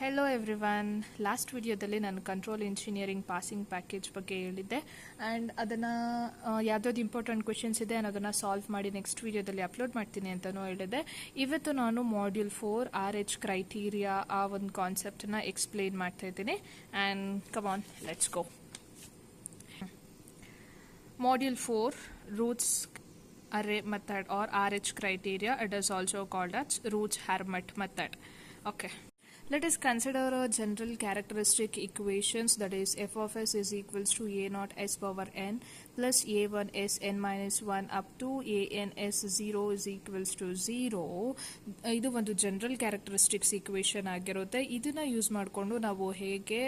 Hello everyone. Last ವಿಡಿಯೋದಲ್ಲಿ ನಾನು control engineering passing package ಬಗ್ಗೆ ಹೇಳಿದ್ದೆ ಆ್ಯಂಡ್ ಅದನ್ನು ಯಾವುದಾದ್ರು ಇಂಪಾರ್ಟೆಂಟ್ ಕ್ವೆಶನ್ಸ್ ಇದೆ ಅನ್ನೋದನ್ನು ಸಾಲ್ವ್ ಮಾಡಿ ನೆಕ್ಸ್ಟ್ ವಿಡಿಯೋದಲ್ಲಿ ಅಪ್ಲೋಡ್ ಮಾಡ್ತೀನಿ ಅಂತಲೂ ಹೇಳಿದೆ. ಇವತ್ತು ನಾನು ಮಾಡ್ಯೂಲ್ 4 RH ಕ್ರೈಟೀರಿಯಾ ಆ ಒಂದು ಕಾನ್ಸೆಪ್ಟನ್ನು ಎಕ್ಸ್ಪ್ಲೇನ್ ಮಾಡ್ತಾ ಇದ್ದೀನಿ and come on let's go. Module 4 Roots Array Method or RH criteria. It is also called as Roots-Hermit method. Okay. Let us consider a general characteristic equations, that is f of s is equals to a naught s power n plus a1 s n minus 1 up to a n s 0 is equals to 0. ಇದು ಒಂದು general characteristics equation ಆಗಿರುತ್ತೆ. ಇದನ್ನ use ಮಾಡಿಕೊಂಡು ನಾವು ಹೇಗೆ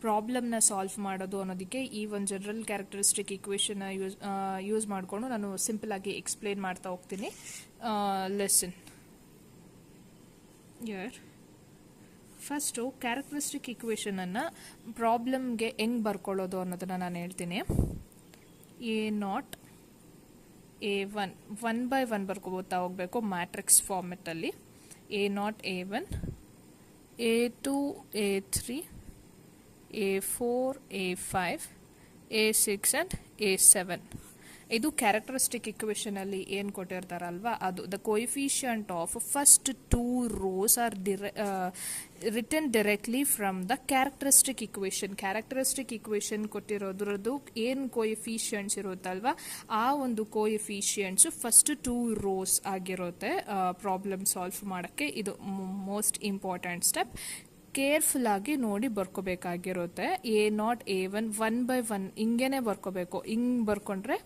ಪ್ರಾಬ್ಲಮ್ನ solve ಮಾಡೋದು ಅನ್ನೋದಕ್ಕೆ ಈ ಒಂದು ಜನರಲ್ ಕ್ಯಾರೆಕ್ಟರಿಸ್ಟಿಕ್ ಇಕ್ವೇಷನ್ ಯೂಸ್ ಮಾಡಿಕೊಂಡು ನಾನು ಸಿಂಪಲ್ ಆಗಿ ಎಕ್ಸ್ಪ್ಲೇನ್ ಮಾಡ್ತಾ ಹೋಗ್ತೀನಿ. ಲೆಸನ್ ಯರ್ ಫಸ್ಟು ಕ್ಯಾರೆಕ್ಟರಿಸ್ಟಿಕ್ ಇಕ್ವೇಷನನ್ನು ಪ್ರಾಬ್ಲಮ್ಗೆ ಹೆಂಗೆ ಬರ್ಕೊಳ್ಳೋದು ಅನ್ನೋದನ್ನು ನಾನು ಹೇಳ್ತೀನಿ. ಎ ನಾಟ್ A1 1 by 1 ಬರ್ಕೋಬೋತಾ ಹೋಗಬೇಕು ಮ್ಯಾಟ್ರಿಕ್ಸ್ ಫಾರ್ಮೆಟಲ್ಲಿ. A naught A1, A2 A3, A4 A5, A6 and A7. ಇದು ಕ್ಯಾರೆಕ್ಟರಿಸ್ಟಿಕ್ ಇಕ್ವೇಷನಲ್ಲಿ ಏನು ಕೊಟ್ಟಿರ್ತಾರಲ್ವ ಅದು. The coefficient of first 2 rows are written directly from the characteristic equation. Characteristic equation ಕೊಟ್ಟಿರೋದ್ರದ್ದು ಏನು ಕೋಎಫಿಷಿಯಂಟ್ಸ್ ಇರುತ್ತಲ್ವ ಆ ಒಂದು ಕೋಎಫಿಷಿಯಂಟ್ಸು ಫಸ್ಟ್ 2 rows ಆಗಿರುತ್ತೆ ಪ್ರಾಬ್ಲಮ್ ಸಾಲ್ವ್ ಮಾಡೋಕ್ಕೆ. ಇದು ಮೋಸ್ಟ್ ಇಂಪಾರ್ಟೆಂಟ್ ಸ್ಟೆಪ್. ಕೇರ್ಫುಲ್ ಆಗಿ ನೋಡಿ ಬರ್ಕೋಬೇಕಾಗಿರುತ್ತೆ. ಎ ನಾಟ್ A1 1 by 1 ಹಿಂಗೇನೆ ಬರ್ಕೋಬೇಕು. ಹಿಂಗೆ ಬರ್ಕೊಂಡ್ರೆ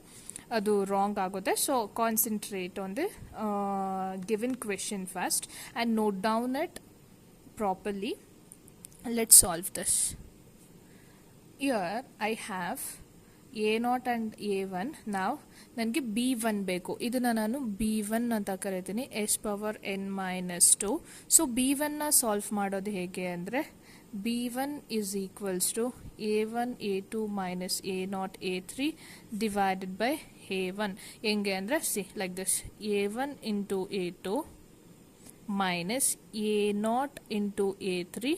ಅದು ರಾಂಗ್ ಆಗುತ್ತೆ. So concentrate on the given question first and note down it properly. Let's solve this. Here I have A0 and A1. ನಾವು ನನಗೆ B1 ಬೇಕು. ಇದನ್ನು ನಾನು B1 ಅಂತ ಕರಿತೀನಿ, s power n minus 2. So B1ನ ಸಾಲ್ವ್ ಮಾಡೋದು ಹೇಗೆ ಅಂದರೆ B1 is equals to A1 A2 minus A0 A3 divided by A1. ಹೆಂಗೆ ಅಂದರೆ like this, A1 into A2 minus A0 into A3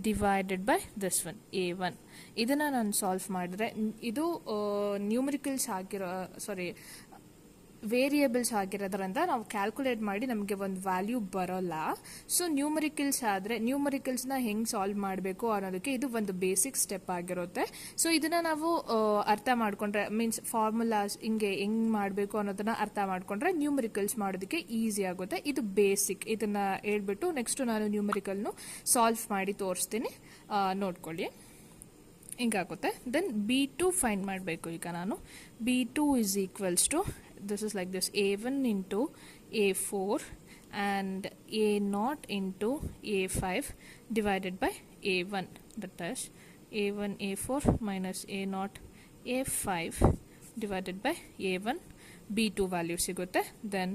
divided by this one A1. ಇದನ್ನು ನಾನು solve ಮಾಡಿದ್ರೆ ಇದು ನ್ಯೂಮರಿಕಲ್ಸ್ ವೇರಿಯೇಬಲ್ಸ್ ಆಗಿರೋದ್ರಿಂದ ನಾವು ಕ್ಯಾಲ್ಕುಲೇಟ್ ಮಾಡಿ ನಮಗೆ ಒಂದು ವ್ಯಾಲ್ಯೂ ಬರೋಲ್ಲ. ಸೊ ನ್ಯೂಮರಿಕಲ್ಸ್ ಆದರೆ ನ್ಯೂಮರಿಕಲ್ಸ್ನ ಹೆಂಗೆ ಸಾಲ್ವ್ ಮಾಡಬೇಕು ಅನ್ನೋದಕ್ಕೆ ಇದು ಒಂದು ಬೇಸಿಕ್ ಸ್ಟೆಪ್ ಆಗಿರುತ್ತೆ. ಸೊ ಇದನ್ನು ನಾವು ಅರ್ಥ ಮಾಡಿಕೊಂಡ್ರೆ ಮೀನ್ಸ್ ಫಾರ್ಮುಲಾಸ್ ಹೆಂಗೆ ಮಾಡಬೇಕು ಅನ್ನೋದನ್ನು ಅರ್ಥ ಮಾಡಿಕೊಂಡ್ರೆ ನ್ಯೂಮರಿಕಲ್ಸ್ ಮಾಡೋದಕ್ಕೆ ಈಸಿ ಆಗುತ್ತೆ. ಇದು ಬೇಸಿಕ್. ಇದನ್ನು ಹೇಳ್ಬಿಟ್ಟು ನೆಕ್ಸ್ಟು ನಾನು ನ್ಯೂಮರಿಕಲ್ನು ಸಾಲ್ವ್ ಮಾಡಿ ತೋರಿಸ್ತೀನಿ, ನೋಡ್ಕೊಳ್ಳಿ. ಹಿಂಗಾಗುತ್ತೆ. ದೆನ್ B2 ಫೈಂಡ್ ಮಾಡಬೇಕು. ಈಗ ನಾನು B2 is equals to, this is like this, A1 into A4 and A0 into A5 divided by A1. That is A1 A4 minus A0 A5 divided by A1. B2 value ಸಿಗುತ್ತೆ. Then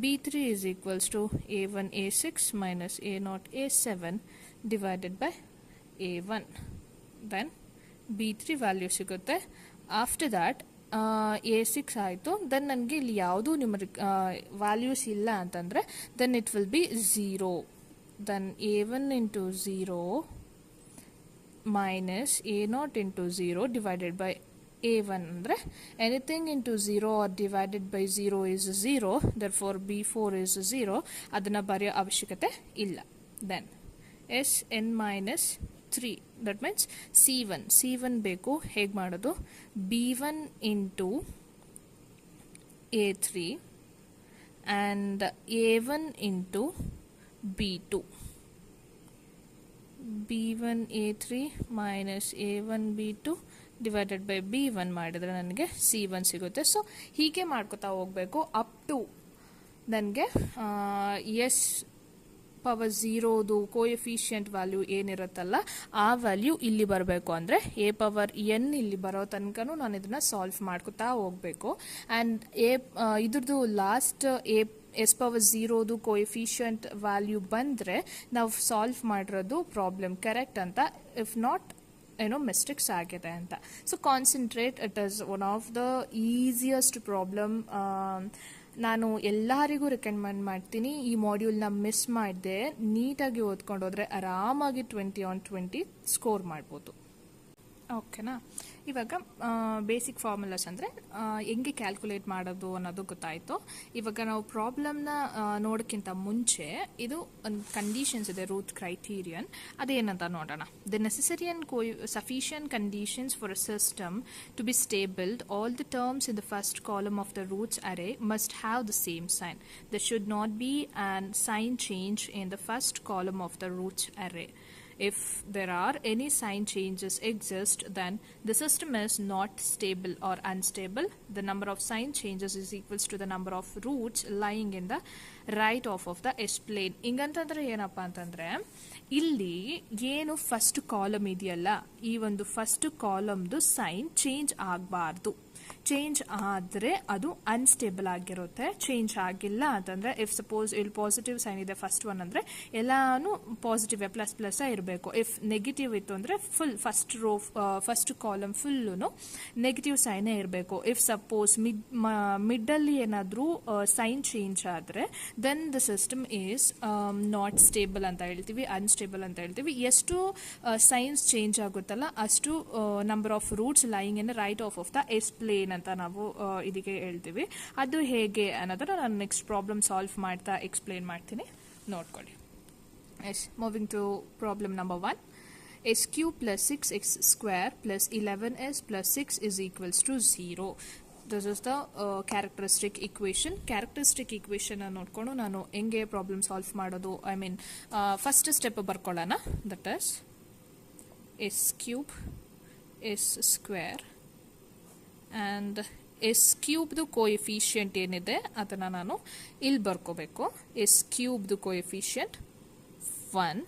B3 is equals to A1 A6 minus A0 A7 divided by A1. Then B3 value ಸಿಗುತ್ತೆ. After that A6 ಆಯಿತು. Then ನನಗೆ ಇಲ್ಲಿ ಯಾವುದೂ numeric values ಇಲ್ಲ ಅಂತಂದರೆ then it will be 0. Then A1 into 0 minus A0 into 0 divided by A1 ಅಂದರೆ anything into 0 or divided by 0 is 0. therefore B4 is 0. ಅದನ್ನು ಬರೆಯೋ ಅವಶ್ಯಕತೆ ಇಲ್ಲ. Then Sn minus 3, that means C1 ಬೇಕು. ಹೇಗೆ ಮಾಡೋದು? B1 into A3 and A1 into B2. B1 A3 minus A1 B2 divided by B1 ಮಾಡಿದ್ರೆ ನನಗೆ C1 ಸಿಗುತ್ತೆ. ಸೊ ಹೀಗೆ ಮಾಡ್ಕೋತಾ ಹೋಗಬೇಕು ಅಪ್ ಟು ನನಗೆ ಎಸ್ ಪವರ್ 0ದು ಕೋಎಫಿಷಿಯಂಟ್ ವ್ಯಾಲ್ಯೂ ಏನಿರುತ್ತಲ್ಲ ಆ ವ್ಯಾಲ್ಯೂ ಇಲ್ಲಿ ಬರಬೇಕು. ಅಂದರೆ A ಪವರ್ n ಇಲ್ಲಿ ಬರೋ ತನಕನೂ ನಾನು ಇದನ್ನು ಸಾಲ್ವ್ ಮಾಡ್ಕೊತಾ ಹೋಗಬೇಕು. ಆ್ಯಂಡ್ ಇದ್ರದ್ದು ಲಾಸ್ಟ್ S ಪವರ್ 0ದು ಕೋಎಫಿಷಿಯಂಟ್ ವ್ಯಾಲ್ಯೂ ಬಂದರೆ ನಾವು ಸಾಲ್ವ್ ಮಾಡಿರೋದು ಪ್ರಾಬ್ಲಮ್ ಕರೆಕ್ಟ್ ಅಂತ. ಇಫ್ ನಾಟ್ ಮಿಸ್ಟೇಕ್ಸ್ ಆಗಿದೆ ಅಂತ. So concentrate, it is one of the easiest problem ನಾನು ಎಲ್ಲರಿಗೂ ರೆಕಮೆಂಡ್ ಮಾಡ್ತೀನಿ, ಈ ಮಾಡ್ಯೂಲ್ನ ಮಿಸ್ ಮಾಡದೆ ನೀಟಾಗಿ ಓದ್ಕೊಂಡು ಹೋದರೆ ಆರಾಮಾಗಿ 20/20 ಸ್ಕೋರ್ ಮಾಡ್ಬೋದು. ಓಕೆನಾ. ಇವಾಗ ಬೇಸಿಕ್ ಫಾರ್ಮುಲಾಸ್ ಅಂದರೆ ಹೆಂಗೆ ಕ್ಯಾಲ್ಕುಲೇಟ್ ಮಾಡೋದು ಅನ್ನೋದು ಗೊತ್ತಾಯಿತು. ಇವಾಗ ನಾವು ಪ್ರಾಬ್ಲಮ್ನ ನೋಡೋಕ್ಕಿಂತ ಮುಂಚೆ ಇದು ಒಂದು ಕಂಡೀಷನ್ಸ್ ಇದೆ, ರೂಟ್ ಕ್ರೈಟೀರಿಯನ್, ಅದೇನಂತ ನೋಡೋಣ. The necessary and sufficient conditions for a system to be stable, all the terms in the first column of the roots array must have the same sign. There should not be an sign change in the first column of the roots array. If there are any sign changes exist, then the system is not stable or unstable. The number of sign changes is equals to the number of roots lying in the right half of the S plane. ಹಿಂಗಂತಂದ್ರೆ ಏನಪ್ಪ ಅಂತಂದ್ರೆ, ಇಲ್ಲಿ ಏನು first column ಇದೆಯಲ್ಲ, ಈ ಒಂದು first ಕಾಲಮ್ದು sign change ಆಗಬಾರ್ದು. ಚೇಂಜ್ ಆದರೆ ಅದು ಅನ್ಸ್ಟೇಬಲ್ ಆಗಿರುತ್ತೆ. ಚೇಂಜ್ ಆಗಿಲ್ಲ ಅಂತಂದರೆ, ಇಫ್ ಸಪೋಸ್ ಇಲ್ಲಿ ಪಾಸಿಟಿವ್ ಸೈನ್ ಇದೆ ಫಸ್ಟ್ ಒನ್ ಅಂದರೆ ಎಲ್ಲಾನು ಪಾಸಿಟಿವ್ ಪ್ಲಸ್ ಪ್ಲಸ್ ಇರಬೇಕು. ಇಫ್ ನೆಗೆಟಿವ್ ಇತ್ತು ಅಂದರೆ full first column full negative ಸೈನೇ ಇರಬೇಕು. ಇಫ್ ಸಪೋಸ್ ಮಿಡ್ಡಲ್ಲಿ ಏನಾದರೂ ಸೈನ್ ಚೇಂಜ್ ಆದರೆ then the system is not stable ಅಂತ ಹೇಳ್ತೀವಿ, ಅನ್ಸ್ಟೇಬಲ್ ಅಂತ ಹೇಳ್ತೀವಿ. ಎಷ್ಟು ಸೈನ್ಸ್ ಚೇಂಜ್ ಆಗುತ್ತಲ್ಲ ಅಷ್ಟು number of roots lying in right of the s plane ಅಂತ ನಾವು ಇದಕ್ಕೆ ಹೇಳ್ತೀವಿ. ಅದು ಹೇಗೆ ಅನ್ನೋದನ್ನ ನಾನು ನೆಕ್ಸ್ಟ್ ಪ್ರಾಬ್ಲಮ್ ಸಾಲ್ವ್ ಮಾಡ್ತಾ ಎಕ್ಸ್ಪ್ಲೇನ್ ಮಾಡ್ತೀನಿ, ನೋಡ್ಕೊಳ್ಳಿ. Yes, moving to problem number 1. S cube plus 6x square plus 11s plus 6 is equals to 0. This is the characteristic equation. Characteristic equation ನೋಡ್ಕೊಂಡು ನಾನು ಹೆಂಗೆ ಪ್ರಾಬ್ಲಮ್ ಸಾಲ್ವ್ ಮಾಡೋದು, ಐ ಮೀನ್ ಫಸ್ಟ್ ಸ್ಟೆಪ್ ಬರ್ಕೊಳ್ಳೋಣ. That is s cube s square and s ಕ್ಯೂಬ್ದು coefficient ಏನಿದೆ ಅದನ್ನು ನಾನು ಇಲ್ಲಿ ಬರ್ಕೋಬೇಕು. s ಕ್ಯೂಬ್ದು coefficient 1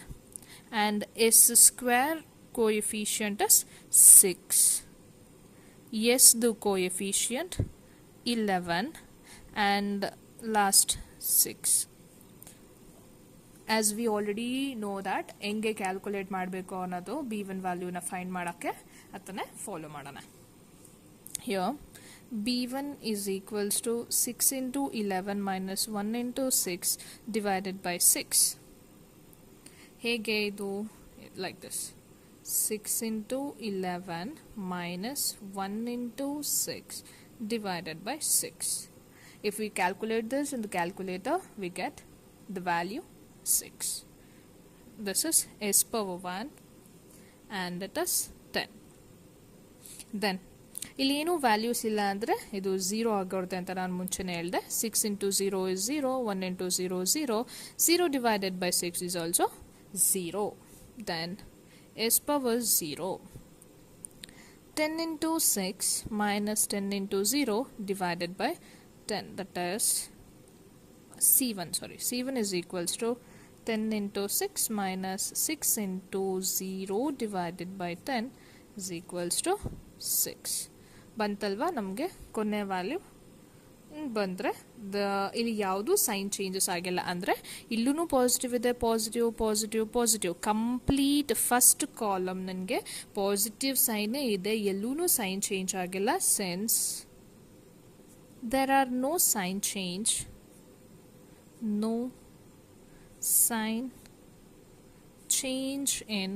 and s square coefficient is 6. s the coefficient 11 and last 6. As we already know that ಹೆಂಗೆ ಕ್ಯಾಲ್ಕುಲೇಟ್ ಮಾಡಬೇಕು ಅನ್ನೋದು b1 ವ್ಯಾಲ್ಯೂನ ಫೈಂಡ್ ಮಾಡೋಕ್ಕೆ ಅದನ್ನೇ ಫಾಲೋ ಮಾಡೋಣ. Here b1 is equals to 6 into 11 minus 1 into 6 divided by 6. ಹೇಗೆ ಇದು? like this, 6 into 11 minus 1 into 6 divided by 6. If we calculate this in the calculator, we get the value 6. This is s power 1 and it is 10. Then ಇಲ್ಲಿ ಏನು values ಇಲ್ಲ ಅಂದರೆ ಇದು 0 ಆಗಿರುತ್ತೆ ಅಂತ ನಾನು ಮುಂಚೆನೇ ಹೇಳಿದೆ. 6 into 0 is 0, 1 into 0 is 0, 0 divided by 6 is also 0. Then s power 0. 10 into 6 minus 10 into 0 divided by 10, that is C1, sorry, C1 is equals to 10 into 6 minus 6 into 0 divided by 10 is equals to 6. ಬಂತಲ್ವಾ ನಮಗೆ ಕೊನೆ value ಬಂದರೆ ಇಲ್ಲಿ ಯಾವುದು sign changes ಆಗಿಲ್ಲ. ಅಂದರೆ ಇಲ್ಲೂ positive ಇದೆ, positive positive positive, complete first column ನನಗೆ ಪಾಸಿಟಿವ್ ಸೈನೇ ಇದೆ, ಎಲ್ಲೂ ಸೈನ್ ಚೇಂಜ್ ಆಗಿಲ್ಲ. Since there are no sign change, no sign change in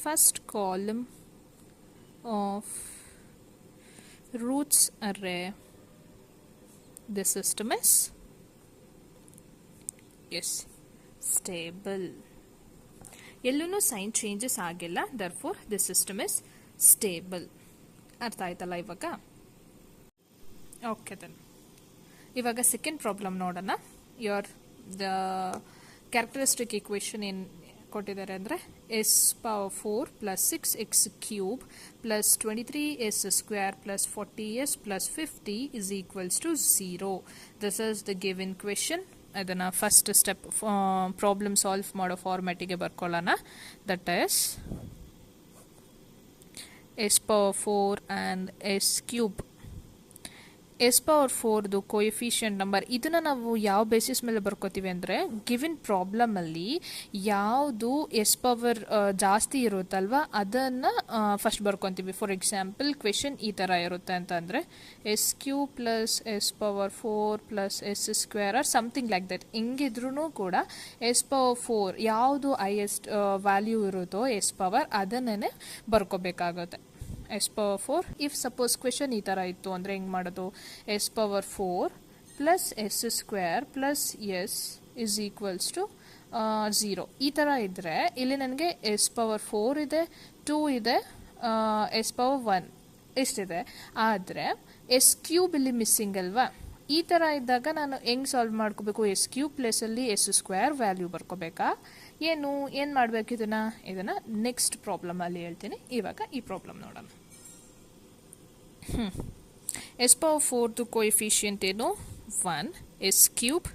first column of roots array, the system is stable. ಎಲ್ಲೂ ಸೈನ್ ಚೇಂಜಸ್ ಆಗಿಲ್ಲ, therefore the system is stable. ಅರ್ಥ ಆಯ್ತಲ್ಲ ಇವಾಗ? ಓಕೆ ದೆನ್ ಇವಾಗ ಸೆಕೆಂಡ್ ಪ್ರಾಬ್ಲಮ್ ನೋಡೋಣ. The characteristic equation ಏನು ಕೊಟ್ಟಿದ್ದಾರೆ ಅಂದರೆ s power 4 plus 6x cube plus 23s square plus 40s plus 50 is equals to 0. This is the given question. ಅದನ್ನು first step problem solve ಮಾಡೋ ಫಾರ್ಮ್ಯಾಟಿಗೆ ಬರ್ಕೊಳ್ಳೋಣ. That is s power 4 and s cube S power 4ದು coefficient number ಇದನ್ನು ನಾವು ಯಾವ basis ಮೇಲೆ ಬರ್ಕೋತೀವಿ ಅಂದರೆ ಗಿವಿನ್ ಪ್ರಾಬ್ಲಮಲ್ಲಿ ಯಾವುದು ಎಸ್ ಪವರ್ ಜಾಸ್ತಿ ಇರುತ್ತಲ್ವ ಅದನ್ನು ಫಸ್ಟ್ ಬರ್ಕೊತೀವಿ. ಫಾರ್ ಎಕ್ಸಾಂಪಲ್ ಕ್ವೆಶನ್ ಈ ಥರ ಇರುತ್ತೆ ಅಂತಂದರೆ S cube plus S power 4 plus S square or something like that. ಹೆಂಗಿದ್ರೂ ಕೂಡ ಎಸ್ ಪವರ್ 4 ಯಾವುದು ಹೈಯೆಸ್ಟ್ ವ್ಯಾಲ್ಯೂ ಇರುತ್ತೋ ಎಸ್ ಪವರ್ ಅದನ್ನೇ ಬರ್ಕೋಬೇಕಾಗುತ್ತೆ. S power 4 if suppose question ಈ ಥರ ಇತ್ತು ಅಂದರೆ ಹೆಂಗೆ ಮಾಡೋದು, S power 4 plus S square plus S is equals to 0 ಈ ಥರ ಇದ್ದರೆ ಇಲ್ಲಿ ನನಗೆ ಎಸ್ ಪವರ್ 4 ಇದೆ, 2 ಇದೆ, ಎಸ್ ಪವರ್ 1 ಇಷ್ಟಿದೆ. ಆದರೆ ಎಸ್ ಕ್ಯೂಬ್ ಇಲ್ಲಿ ಮಿಸ್ಸಿಂಗ್ ಅಲ್ವಾ. ಈ ಥರ ಇದ್ದಾಗ ನಾನು ಹೆಂಗೆ ಸಾಲ್ವ್ ಮಾಡ್ಕೋಬೇಕು, ಎಸ್ ಕ್ಯೂಬ್ ಪ್ಲೇಸಲ್ಲಿ ಎಸ್ ಸ್ಕ್ವೇರ್ ವ್ಯಾಲ್ಯೂ ಬರ್ಕೋಬೇಕಾ ಏನು ಮಾಡಬೇಕು ಇದನ್ನು ನೆಕ್ಸ್ಟ್ ಪ್ರಾಬ್ಲಮಲ್ಲಿ ಹೇಳ್ತೀನಿ. ಇವಾಗ ಈ ಪ್ರಾಬ್ಲಮ್ ನೋಡೋಣ. ಎಸ್ ಪವರ್ 4ದು ಕೋಎಫಿಷಿಯಂಟ್ ಏನು 1, s cube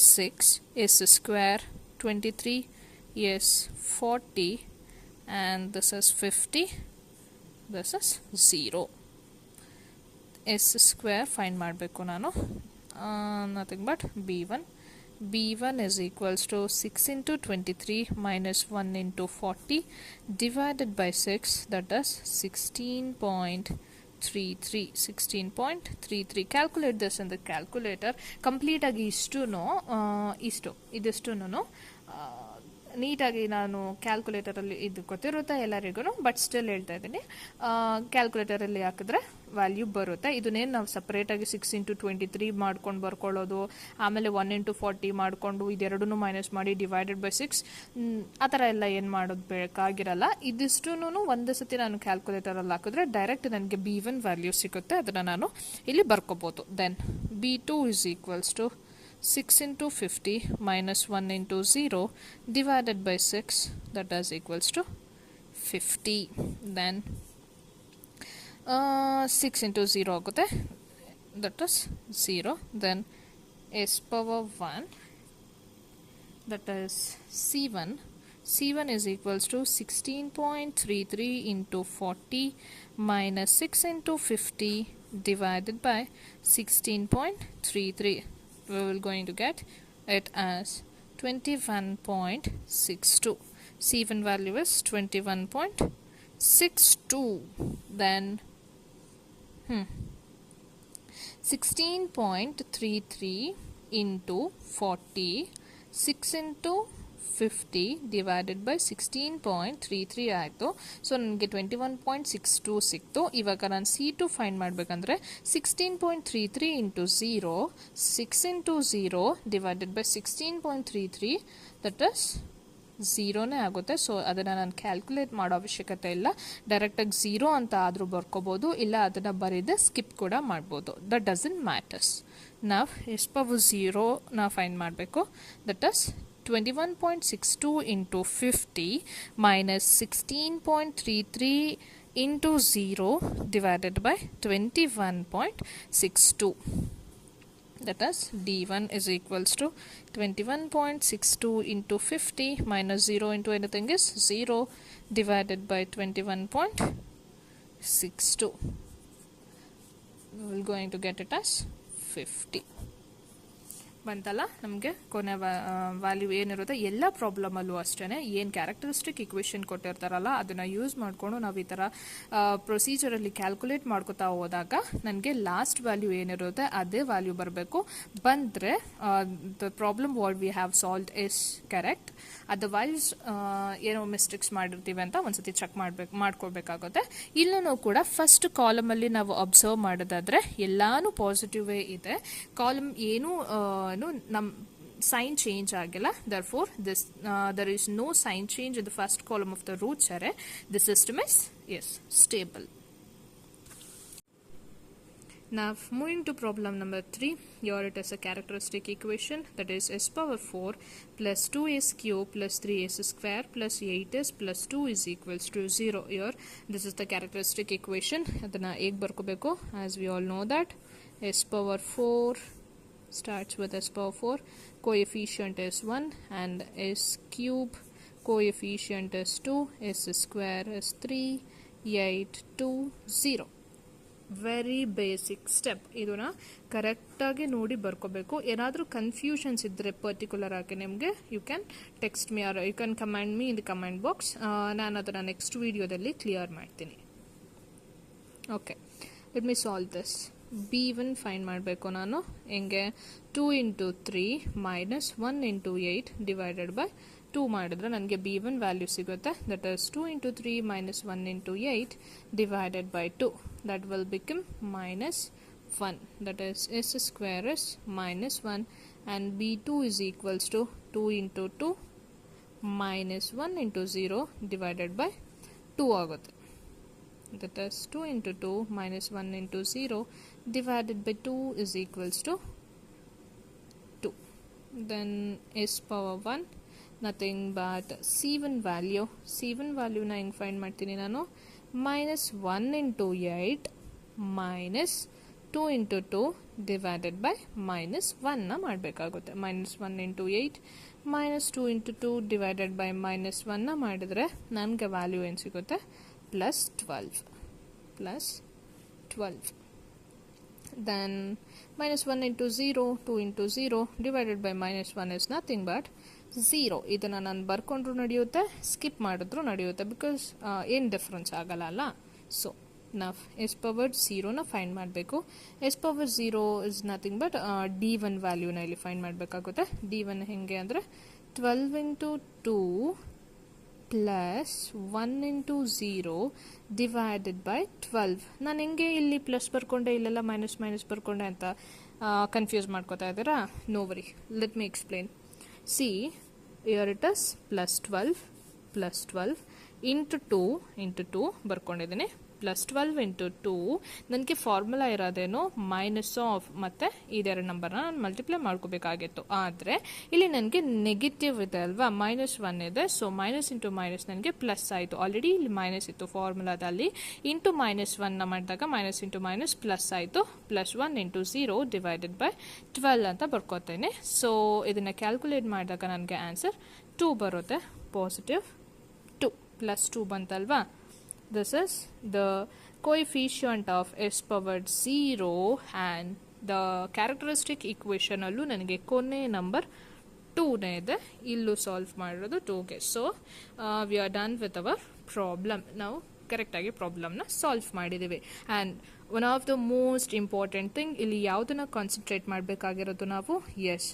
6, s square 23, s 40 and this is 50, this is 0. S square find ಮಾಡಬೇಕು ನಾನು, nothing but b1 is equals to 6 into 23 minus 1 into 40 divided by 6, that is 16.33. Calculate this in the calculator. Complete agi ಇದಿಷ್ಟುನು ನೀಟಾಗಿ ನಾನು ಕ್ಯಾಲ್ಕುಲೇಟರಲ್ಲಿ ಇದು ಗೊತ್ತಿರುತ್ತೆ ಎಲ್ಲರಿಗೂ, but still ಹೇಳ್ತಾ ಇದ್ದೀನಿ. ಕ್ಯಾಲ್ಕುಲೇಟರಲ್ಲಿ ಹಾಕಿದ್ರೆ ವ್ಯಾಲ್ಯೂ ಬರುತ್ತೆ. ಇದನ್ನೇನು ನಾವು ಸಪ್ರೇಟಾಗಿ 6 into 23 ಮಾಡ್ಕೊಂಡು ಬರ್ಕೊಳ್ಳೋದು, ಆಮೇಲೆ 1 into 40 ಮಾಡಿಕೊಂಡು ಇದೆರಡೂ ಮೈನಸ್ ಮಾಡಿ ಡಿವೈಡೆಡ್ ಬೈ 6 ಆ ಥರ ಎಲ್ಲ ಏನು ಮಾಡೋದು ಬೇಕಾಗಿರಲ್ಲ. ಇದಿಷ್ಟೂ ಒಂದು ಸತಿ ನಾನು ಕ್ಯಾಲ್ಕುಲೇಟರಲ್ಲಿ ಹಾಕಿದ್ರೆ ಡೈರೆಕ್ಟ್ ನನಗೆ b1 ವ್ಯಾಲ್ಯೂ ಸಿಗುತ್ತೆ. ಅದನ್ನು ನಾನು ಇಲ್ಲಿ ಬರ್ಕೋಬೋದು. Then b2 is equals to 6 into 50 minus 1 into 0 divided by 6, that is equals to 50. Then 6 into 0 ಆಗುತ್ತೆ, that is 0. Then s power 1, that is c1 is equals to 16.33 into 40 minus 6 into 50 divided by 16.33. We will going to get it as 21.62. C1 value is 21.62. Then 16.33 into 40, 6 into 50 divided by 16.33 ಆಯಿತು. So ನನಗೆ 21.62 ಸಿಕ್ತು. ಇವಾಗ ನಾನು C2 find ಮಾಡಬೇಕಂದ್ರೆ 16.33 into 0, 6 into 0 divided by 16.33, that is 0ನೇ ಆಗುತ್ತೆ. So ಅದನ್ನು ನಾನು calculate ಮಾಡೋ ಅವಶ್ಯಕತೆ ಇಲ್ಲ, ಡೈರೆಕ್ಟಾಗಿ 0 ಅಂತ ಆದರೂ ಬರ್ಕೋಬೋದು, ಇಲ್ಲ ಅದನ್ನು ಬರೀದೆ ಸ್ಕಿಪ್ ಕೂಡ ಮಾಡ್ಬೋದು. That doesn't matters. ನಾವು ಎಸ್ ಪವರ್ 0 ನಾವು ಫೈಂಡ್ ಮಾಡಬೇಕು. That is 21.62 into 50 minus 16.33 into 0 divided by 21.62. That is d1 is equals to 21.62 into 50 minus 0 into anything is 0 divided by 21.62. We will going to get it as 50. ಬಂತಲ್ಲ ನಮಗೆ ಕೊನೆ value ಏನಿರುತ್ತೆ. ಎಲ್ಲ ಪ್ರಾಬ್ಲಮಲ್ಲೂ ಅಷ್ಟೇ ಏನು characteristic equation ಕೊಟ್ಟಿರ್ತಾರಲ್ಲ ಅದನ್ನು use ಮಾಡಿಕೊಂಡು ನಾವು ಈ ಥರ ಪ್ರೊಸೀಜರಲ್ಲಿ ಕ್ಯಾಲ್ಕುಲೇಟ್ ಮಾಡ್ಕೋತಾ ಹೋದಾಗ ನನಗೆ ಲಾಸ್ಟ್ ವ್ಯಾಲ್ಯೂ ಏನಿರುತ್ತೆ ಅದೇ ವ್ಯಾಲ್ಯೂ ಬರಬೇಕು. ಬಂದರೆ the problem what we have solved is correct. Otherwise ಏನೋ ಮಿಸ್ಟೇಕ್ಸ್ ಮಾಡಿರ್ತೀವಿ ಅಂತ ಒಂದ್ಸತಿ ಚೆಕ್ ಮಾಡ್ಕೋಬೇಕಾಗುತ್ತೆ. ಇಲ್ಲೂ ಕೂಡ ಫಸ್ಟ್ ಕಾಲಮಲ್ಲಿ ನಾವು ಅಬ್ಸರ್ವ್ ಮಾಡೋದಾದರೆ ಎಲ್ಲಾನು ಪಾಸಿಟಿವೇ ಇದೆ. ಕಾಲಮ್ ಏನೂ ನಮ್ಮ sign change agila. Therefore there is no sign change in the first column of the roots array. The system is stable. Now moving to problem number 3. Here it is a characteristic equation, that is s power 4 plus 2s cube plus 3s square plus 8s plus 2 is equals to 0. Here this is the characteristic equation. Adana ek barkobeku. As we all know that s power 4 starts with s power 4, coefficient is 1, and s cube coefficient is 2, s square is 3, 8, 2, 0. Very basic step. ಇದನ್ನ ಕರೆಕ್ಟಾಗಿ ನೋಡಿ ಬರ್ಕೋಬೇಕು. ಏನಾದರೂ confusions ಇದ್ದರೆ particular ಆಗಿ ನಿಮಗೆ you can text me or you can comment me in the comment box. ನಾನು ಅದನ್ನು next ವಿಡಿಯೋದಲ್ಲಿ ಕ್ಲಿಯರ್ ಮಾಡ್ತೀನಿ. Okay, let me solve this. b1 find ಮಾಡಬೇಕು ನಾನು. ಹೆಂಗೆ 2 into 3 minus 1 into 8 divided by 2 ಮಾಡಿದ್ರೆ ನನಗೆ b1 ವ್ಯಾಲ್ಯೂ ಸಿಗುತ್ತೆ. That is 2 into 3 minus 1 into 8 divided by 2. That will become minus 1. That is s square is minus 1 and b2 is equals to 2 into 2 minus 1 into 0 divided by 2 ಆಗುತ್ತೆ. That is 2 into 2 minus 1 into 0 divided by 2 is equals to 2. Then s power 1 nothing but c1 value. c1 value na heng find ಮಾಡ್ತೀನಿ ನಾನು. minus 1 into 8 minus 2 into 2 divided by minus 1 ನ ಮಾಡಬೇಕಾಗುತ್ತೆ. minus 1 into 8 minus 2 into 2 divided by minus 1 ನ ಮಾಡಿದ್ರೆ ನನಗೆ value ಏನು ಸಿಗುತ್ತೆ? plus 12. Then minus 1 into 0, 2 into 0 divided by minus 1 is nothing but 0. ಇದನ್ನು ನಾನು ಬರ್ಕೊಂಡ್ರು ನಡೆಯುತ್ತೆ, ಸ್ಕಿಪ್ ಮಾಡಿದ್ರು ನಡೆಯುತ್ತೆ, ಬಿಕಾಸ್ ಏನು ಡಿಫ್ರೆನ್ಸ್ ಆಗಲ್ಲ ಅಲ್ಲ. ಸೊ ನಾವು ಎಸ್ ಪವರ್ 0ನ ಫೈಂಡ್ ಮಾಡಬೇಕು. S power 0 is nothing but d1 ವ್ಯಾಲ್ಯೂನ ಇಲ್ಲಿ ಫೈಂಡ್ ಮಾಡಬೇಕಾಗುತ್ತೆ. d1 ಹೆಂಗೆ ಅಂದರೆ 12 into 2 plus 1 into 0 divided by 12. ನಾನು ಹೆಂಗೆ ಇಲ್ಲಿ ಪ್ಲಸ್ ಬರ್ಕೊಂಡೆ, ಇಲ್ಲೆಲ್ಲ ಮೈನಸ್ ಮೈನಸ್ ಬರ್ಕೊಂಡೆ ಅಂತ ಕನ್ಫ್ಯೂಸ್ ಮಾಡ್ಕೋತಾ ಇದ್ದೀರಾ? No worry, let me explain. See, here it is plus 12 into 2 ಬರ್ಕೊಂಡಿದ್ದೀನಿ. ಪ್ಲಸ್ 12 ಇಂಟು 2 ನನಗೆ ಫಾರ್ಮುಲಾ ಇರೋದೇನು ಮೈನಸ್ ಆಫ್ ಮತ್ತು ಇದೆರಡು ನಂಬರ್ನ ನಾನು ಮಲ್ಟಿಪ್ಲೈ ಮಾಡ್ಕೋಬೇಕಾಗಿತ್ತು. ಆದರೆ ಇಲ್ಲಿ ನನಗೆ ನೆಗೆಟಿವ್ ಇದೆ ಅಲ್ವಾ, ಮೈನಸ್ 1 ಇದೆ. ಸೊ ಮೈನಸ್ ಇಂಟು ಮೈನಸ್ ನನಗೆ ಪ್ಲಸ್ ಆಯಿತು. ಆಲ್ರೆಡಿ ಇಲ್ಲಿ ಮೈನಸ್ ಇತ್ತು ಫಾರ್ಮುಲಾದಲ್ಲಿ. ಇಂಟು ಮೈನಸ್ 1ನ ಮಾಡಿದಾಗ ಮೈನಸ್ ಇಂಟು ಮೈನಸ್ ಪ್ಲಸ್ ಆಯಿತು. ಪ್ಲಸ್ 1 ಇಂಟು 0 ಡಿವೈಡೆಡ್ ಬೈ 12 ಅಂತ ಬರ್ಕೋತೇನೆ. ಸೊ ಇದನ್ನು ಕ್ಯಾಲ್ಕುಲೇಟ್ ಮಾಡಿದಾಗ ನನಗೆ ಆನ್ಸರ್ 2 ಬರುತ್ತೆ. Positive 2 plus 2 ಬಂತಲ್ವಾ. This is the coefficient of s powered 0 and the characteristic equation ಅಲ್ಲೂ ನನಗೆ ಕೊನೆ ನಂಬರ್ 2ನೇ ಇದೆ. ಇಲ್ಲೂ ಸಾಲ್ವ್ ಮಾಡಿರೋದು 2ಗೆ. So we are done with our problem. ನಾವು ಕರೆಕ್ಟಾಗಿ ಪ್ರಾಬ್ಲಮ್ನ ಸಾಲ್ವ್ ಮಾಡಿದ್ದೀವಿ. And one of the most important thing ಇಲ್ಲಿ ಯಾವುದನ್ನು ಕಾನ್ಸಂಟ್ರೇಟ್ ಮಾಡಬೇಕಾಗಿರೋದು ನಾವು? Yes,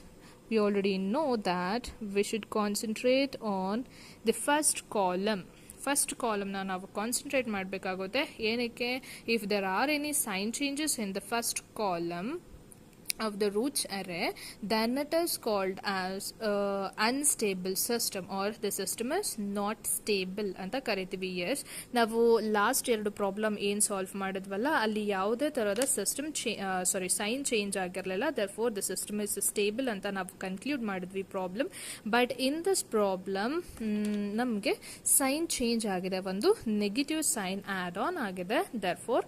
we already know that we should concentrate on the first column. First ಕಾಲಮ್ನ ನಾವು ಕಾನ್ಸಂಟ್ರೇಟ್ ಮಾಡಬೇಕಾಗುತ್ತೆ. ಏನಕ್ಕೆ? If there are any sign changes in the first column of the roots array, then it is called as unstable system or the system is not stable ಅಂತ ಕರಿತೀವಿ. Yes, ನಾವು last 2 problem ಏನು solve ಮಾಡಿದ್ವಲ್ಲ, ಅಲ್ಲಿ ಯಾವುದೇ ಥರದ system sign change ಆಗಿರಲಿಲ್ಲ. Therefore the system is stable ಅಂತ ನಾವು ಕನ್ಕ್ಲೂಡ್ ಮಾಡಿದ್ವಿ problem. But in this problem ನಮಗೆ ಸೈನ್ ಚೇಂಜ್ ಆಗಿದೆ, ಒಂದು ನೆಗೆಟಿವ್ ಸೈನ್ ಆ್ಯಡ್ ಆನ್ ಆಗಿದೆ. Therefore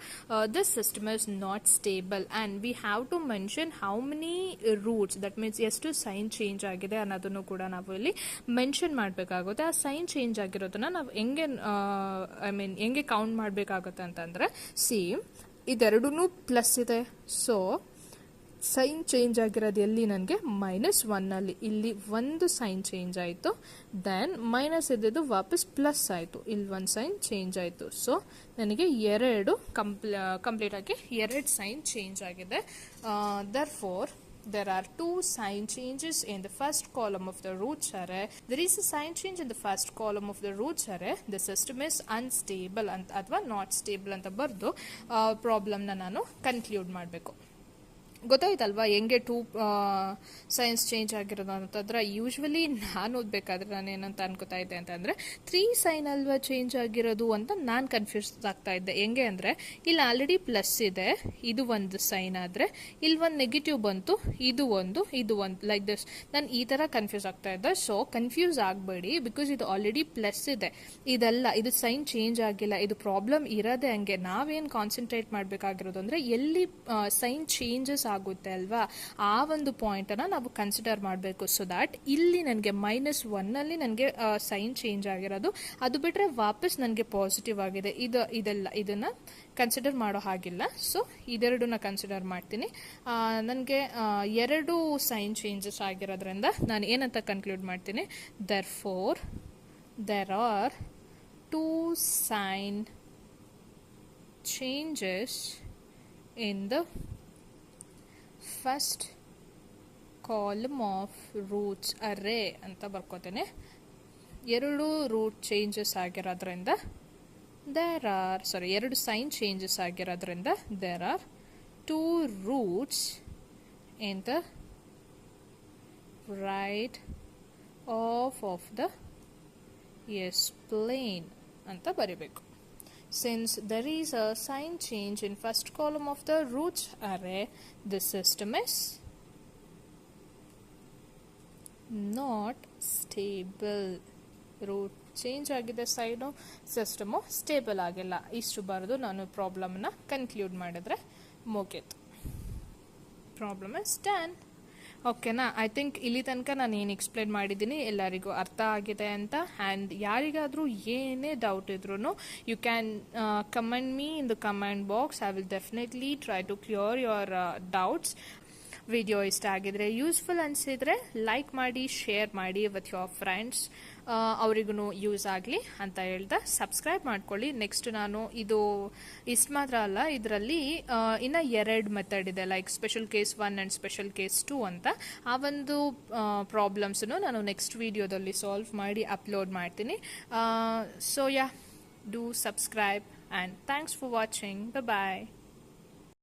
this system is not stable and we have to mention how many roots, that means ಎಷ್ಟು sign change ಆಗಿದೆ ಅನ್ನೋದನ್ನು ಕೂಡ ನಾವು ಇಲ್ಲಿ ಮೆನ್ಷನ್ ಮಾಡಬೇಕಾಗುತ್ತೆ. ಆ ಸೈನ್ ಚೇಂಜ್ ಆಗಿರೋದನ್ನ ನಾವು ಹೆಂಗೆ ಕೌಂಟ್ ಮಾಡಬೇಕಾಗುತ್ತೆ ಅಂತಂದರೆ, ಸೇಮ್ ಇದೆರಡೂ ಪ್ಲಸ್ ಇದೆ. ಸೊ ಸೈನ್ ಚೇಂಜ್ ಆಗಿರೋದು ಎಲ್ಲಿ? ನನಗೆ ಮೈನಸ್ 1ಅಲ್ಲಿ ಇಲ್ಲಿ ಒಂದು ಸೈನ್ ಚೇಂಜ್ ಆಯಿತು. ದೆನ್ ಮೈನಸ್ ಇದ್ದಿದ್ದು ವಾಪಸ್ ಪ್ಲಸ್ ಆಯಿತು, ಇಲ್ಲಿ ಒಂದು ಸೈನ್ ಚೇಂಜ್ ಆಯಿತು. ಸೊ ನನಗೆ ಕಂಪ್ಲೀಟಾಗಿ 2 ಸೈನ್ ಚೇಂಜ್ ಆಗಿದೆ. Therefore there are 2 sign changes in the first column of the roots array. There is a sign change in the first column of the roots array. The system is unstable ಅಥವಾ not stable ಅಂತ ಬರೆದು ಪ್ರಾಬ್ಲಮ್ನ ನಾನು conclude ಮಾಡಬೇಕು. ಗೊತ್ತಾಯ್ತಲ್ವಾ ಹೆಂಗೆ 2 science change ಆಗಿರೋದು ಅಂತಂದ್ರೆ? Usually ನಾನು ಓದಬೇಕಾದ್ರೆ ನಾನು ಏನಂತ ಅನ್ಕೋತಾ ಇದ್ದೆ ಅಂತಂದರೆ 3 ಸೈನ್ ಅಲ್ವಾ ಚೇಂಜ್ ಆಗಿರೋದು ಅಂತ ನಾನು ಕನ್ಫ್ಯೂಸ್ ಆಗ್ತಾ ಇದ್ದೆ. ಹೆಂಗೆ ಅಂದರೆ ಇಲ್ಲಿ ಆಲ್ರೆಡಿ ಪ್ಲಸ್ ಇದೆ, ಇದು ಒಂದು ಸೈನ್ ಆದರೆ ಇಲ್ಲಿ ಒಂದು ನೆಗೆಟಿವ್ ಬಂತು, ಇದು ಒಂದು ಲೈಕ್ ದಿಸ್. ನಾನು ಈ ಥರ ಕನ್ಫ್ಯೂಸ್ ಆಗ್ತಾ ಇದ್ದೆ. ಸೊ ಕನ್ಫ್ಯೂಸ್ ಆಗಬೇಡಿ, ಬಿಕಾಸ್ ಇದು ಆಲ್ರೆಡಿ ಪ್ಲಸ್ ಇದೆ, ಇದೆಲ್ಲ ಇದು ಸೈನ್ ಚೇಂಜ್ ಆಗಿಲ್ಲ. ಇದು ಪ್ರಾಬ್ಲಮ್ ಇರೋದೇ ಹಂಗೆ. ನಾವೇನು ಕಾನ್ಸಂಟ್ರೇಟ್ ಮಾಡಬೇಕಾಗಿರೋದು ಅಂದರೆ ಎಲ್ಲಿ ಸೈನ್ ಚೇಂಜಸ್ ಆಗುತ್ತೆ ಅಲ್ವಾ, ಆ ಒಂದು ಪಾಯಿಂಟನ್ನು ನಾವು ಕನ್ಸಿಡರ್ ಮಾಡಬೇಕು. ಸೊ ದ್ಯಾಟ್ ಇಲ್ಲಿ ನನಗೆ -1ನಲ್ಲಿ ನನಗೆ ಸೈನ್ ಚೇಂಜ್ ಆಗಿರೋದು, ಅದು ಬಿಟ್ಟರೆ ವಾಪಸ್ ನನಗೆ ಪಾಸಿಟಿವ್ ಆಗಿದೆ. ಇದನ್ನು ಕನ್ಸಿಡರ್ ಮಾಡೋ ಹಾಗಿಲ್ಲ. ಸೊ ಇದೆರಡನ್ನ ಕನ್ಸಿಡರ್ ಮಾಡ್ತೀನಿ. ನನಗೆ 2 ಸೈನ್ ಚೇಂಜಸ್ ಆಗಿರೋದ್ರಿಂದ ನಾನು ಏನಂತ ಕನ್ಕ್ಲೂಡ್ ಮಾಡ್ತೀನಿ, therefore there are 2 sign changes in the first column of roots array ಅಂತ ಬರ್ಕೋತೇನೆ. 2 ರೂಟ್ ಚೇಂಜಸ್ ಆಗಿರೋದ್ರಿಂದ ಎರಡು ಸೈನ್ ಚೇಂಜಸ್ ಆಗಿರೋದ್ರಿಂದ there are 2 roots in the right half of the plane ಅಂತ ಬರಿಬೇಕು. Since there is a sign change in first column of the roots array, this system is not stable. Route change ಆಗಿದೆ, side, system stable ಆಗಿಲ್ಲ. ಇಷ್ಟು ಬರೆದು ನಾನು ಪ್ರಾಬ್ಲಮ್ನ conclude ಮಾಡಿದ್ರೆ ಮುಗೀತು. Problem is done. ಓಕೆನಾ? ಐ ಥಿಂಕ್ ಇಲ್ಲಿ ತನಕ ನಾನು ಏನು ಎಕ್ಸ್ಪ್ಲೇನ್ ಮಾಡಿದ್ದೀನಿ ಎಲ್ಲರಿಗೂ ಅರ್ಥ ಆಗಿದೆ ಅಂತ. ಆ್ಯಂಡ್ ಯಾರಿಗಾದರೂ ಏನೇ ಡೌಟ್ ಇದ್ರೂ you can comment me in the comment box. I will definitely try to clear your doubts. Video ಇಷ್ಟ ಆಗಿದ್ರೆ, ಯೂಸ್ಫುಲ್ ಅನಿಸಿದರೆ ಲೈಕ್ ಮಾಡಿ, ಶೇರ್ ಮಾಡಿ ವಿತ್ ಯುವರ್ ಫ್ರೆಂಡ್ಸ್. ಅವರಿಗೂ ಯೂಸ್ ಆಗಲಿ ಅಂತ ಹೇಳ್ದೆ ಸಬ್ಸ್ಕ್ರೈಬ್ ಮಾಡ್ಕೊಳ್ಳಿ. ನೆಕ್ಸ್ಟ್ ನಾನು ಇಷ್ಟು ಮಾತ್ರ ಅಲ್ಲ, ಇದರಲ್ಲಿ ಇನ್ನು 2 ಮೆಥಡ್ ಇದೆ, like special case 1 and special case 2 ಅಂತ. ಆ ಒಂದು ಪ್ರಾಬ್ಲಮ್ಸನ್ನು ನಾನು ನೆಕ್ಸ್ಟ್ ವಿಡಿಯೋದಲ್ಲಿ ಸಾಲ್ವ್ ಮಾಡಿ ಅಪ್ಲೋಡ್ ಮಾಡ್ತೀನಿ. So yeah, do subscribe and thanks for watching. Bye.